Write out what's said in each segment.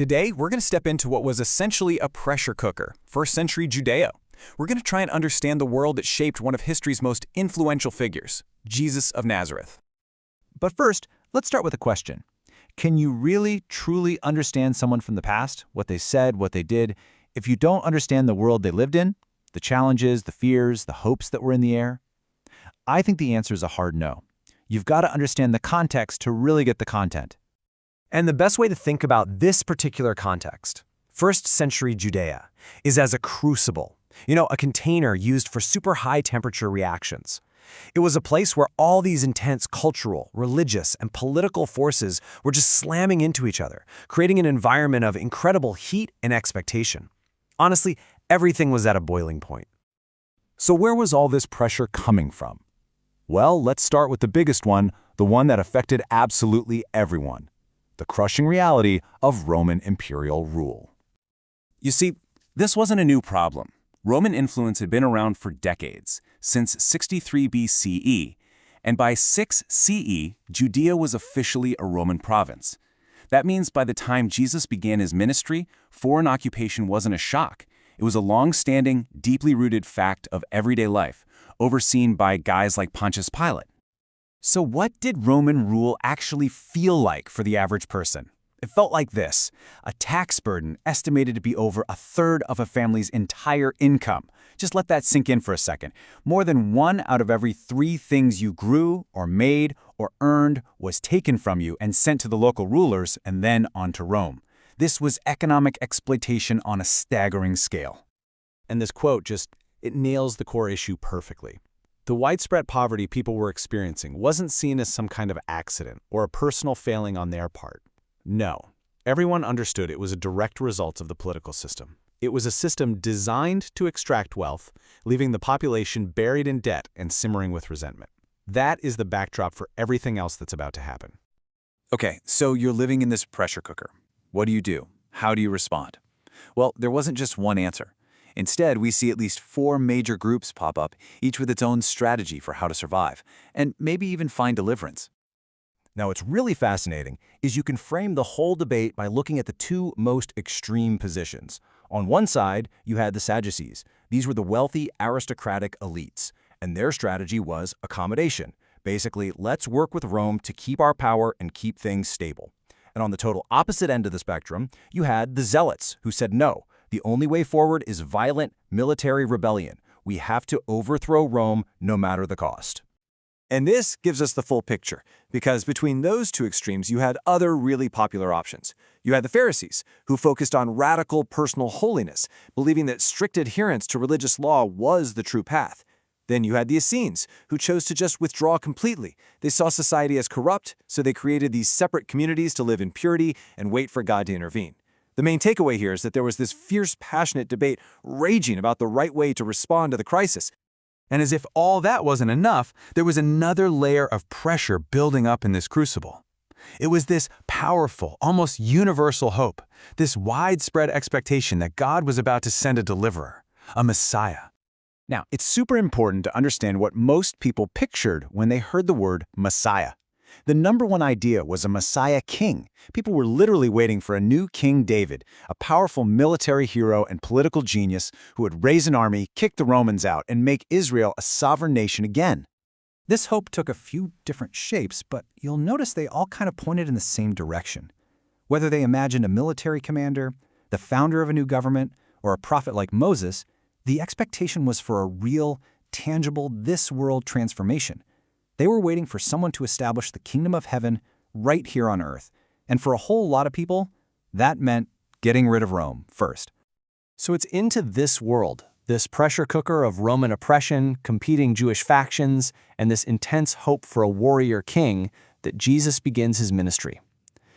Today, we're going to step into what was essentially a pressure cooker, first-century Judea. We're going to try and understand the world that shaped one of history's most influential figures, Jesus of Nazareth. But first, let's start with a question. Can you really, truly understand someone from the past, what they said, what they did, if you don't understand the world they lived in, the challenges, the fears, the hopes that were in the air? I think the answer is a hard no. You've got to understand the context to really get the content. And the best way to think about this particular context, first-century Judea, is as a crucible, a container used for super high-temperature reactions. It was a place where all these intense cultural, religious, and political forces were just slamming into each other, creating an environment of incredible heat and expectation. Honestly, everything was at a boiling point. So where was all this pressure coming from? Well, let's start with the biggest one, the one that affected absolutely everyone: the crushing reality of Roman imperial rule. You see, this wasn't a new problem. Roman influence had been around for decades, since 63 BCE, and by 6 CE, Judea was officially a Roman province. That means by the time Jesus began his ministry, foreign occupation wasn't a shock. It was a long-standing, deeply rooted fact of everyday life, overseen by guys like Pontius Pilate. So what did Roman rule actually feel like for the average person? It felt like this: a tax burden estimated to be over a third of a family's entire income. Just let that sink in for a second. More than 1 out of every 3 things you grew or made or earned was taken from you and sent to the local rulers and then on to Rome. This was economic exploitation on a staggering scale. And this quote it nails the core issue perfectly. The widespread poverty people were experiencing wasn't seen as some kind of accident or a personal failing on their part. No, everyone understood it was a direct result of the political system. It was a system designed to extract wealth, leaving the population buried in debt and simmering with resentment. That is the backdrop for everything else that's about to happen. Okay, so you're living in this pressure cooker. What do you do? How do you respond? Well, there wasn't just one answer. Instead, we see at least 4 major groups pop up, each with its own strategy for how to survive, and maybe even find deliverance. Now, what's really fascinating is you can frame the whole debate by looking at the 2 most extreme positions. On one side, you had the Sadducees. These were the wealthy, aristocratic elites, and their strategy was accommodation. Basically, let's work with Rome to keep our power and keep things stable. And on the total opposite end of the spectrum, you had the Zealots, who said no. The only way forward is violent military rebellion. We have to overthrow Rome no matter the cost. And this gives us the full picture, because between those 2 extremes, you had other really popular options. You had the Pharisees, who focused on radical personal holiness, believing that strict adherence to religious law was the true path. Then you had the Essenes, who chose to just withdraw completely. They saw society as corrupt, so they created these separate communities to live in purity and wait for God to intervene. The main takeaway here is that there was this fierce, passionate debate raging about the right way to respond to the crisis. And as if all that wasn't enough, there was another layer of pressure building up in this crucible. It was this powerful, almost universal hope, this widespread expectation that God was about to send a deliverer, a Messiah. Now, it's super important to understand what most people pictured when they heard the word Messiah. The number one idea was a Messiah king. People were literally waiting for a new King David, a powerful military hero and political genius who would raise an army, kick the Romans out, and make Israel a sovereign nation again. This hope took a few different shapes, but you'll notice they all kind of pointed in the same direction. Whether they imagined a military commander, the founder of a new government, or a prophet like Moses, the expectation was for a real, tangible, this-world transformation. They were waiting for someone to establish the kingdom of heaven right here on earth. And for a whole lot of people, that meant getting rid of Rome first. So it's into this world, this pressure cooker of Roman oppression, competing Jewish factions, and this intense hope for a warrior king, that Jesus begins his ministry.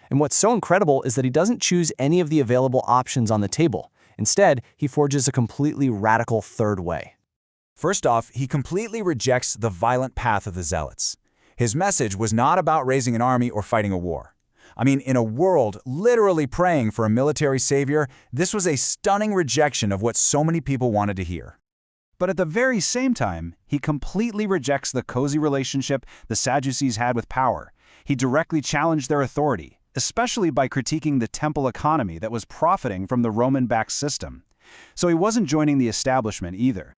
And what's so incredible is that he doesn't choose any of the available options on the table. Instead, he forges a completely radical third way. First off, he completely rejects the violent path of the Zealots. His message was not about raising an army or fighting a war. I mean, in a world literally praying for a military savior, this was a stunning rejection of what so many people wanted to hear. But at the very same time, he completely rejects the cozy relationship the Sadducees had with power. He directly challenged their authority. especially by critiquing the temple economy that was profiting from the Roman-backed system. So he wasn't joining the establishment either.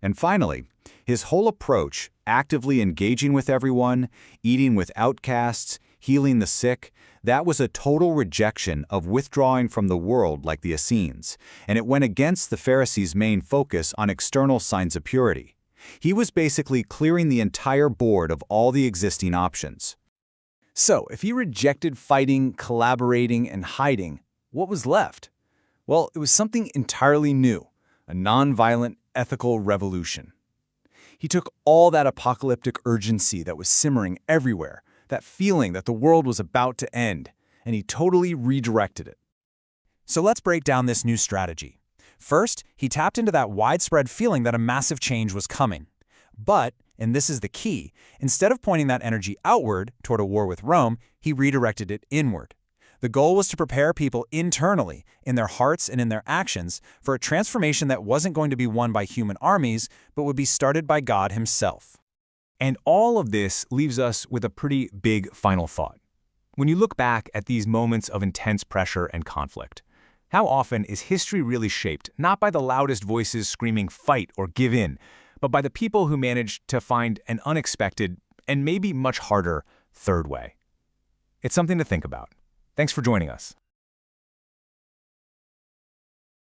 And finally, his whole approach, actively engaging with everyone, eating with outcasts, healing the sick, that was a total rejection of withdrawing from the world like the Essenes, and it went against the Pharisees' main focus on external signs of purity. He was basically clearing the entire board of all the existing options. So, if he rejected fighting, collaborating, and hiding, what was left? Well, it was something entirely new, a nonviolent ethical revolution. He took all that apocalyptic urgency that was simmering everywhere, that feeling that the world was about to end, and he totally redirected it. So let's break down this new strategy. First, he tapped into that widespread feeling that a massive change was coming. But, and this is the key, instead of pointing that energy outward toward a war with Rome, he redirected it inward. The goal was to prepare people internally, in their hearts and in their actions, for a transformation that wasn't going to be won by human armies, but would be started by God himself. And all of this leaves us with a pretty big final thought. When you look back at these moments of intense pressure and conflict, how often is history really shaped not by the loudest voices screaming fight or give in, but by the people who managed to find an unexpected and maybe much harder third way? It's something to think about. Thanks for joining us.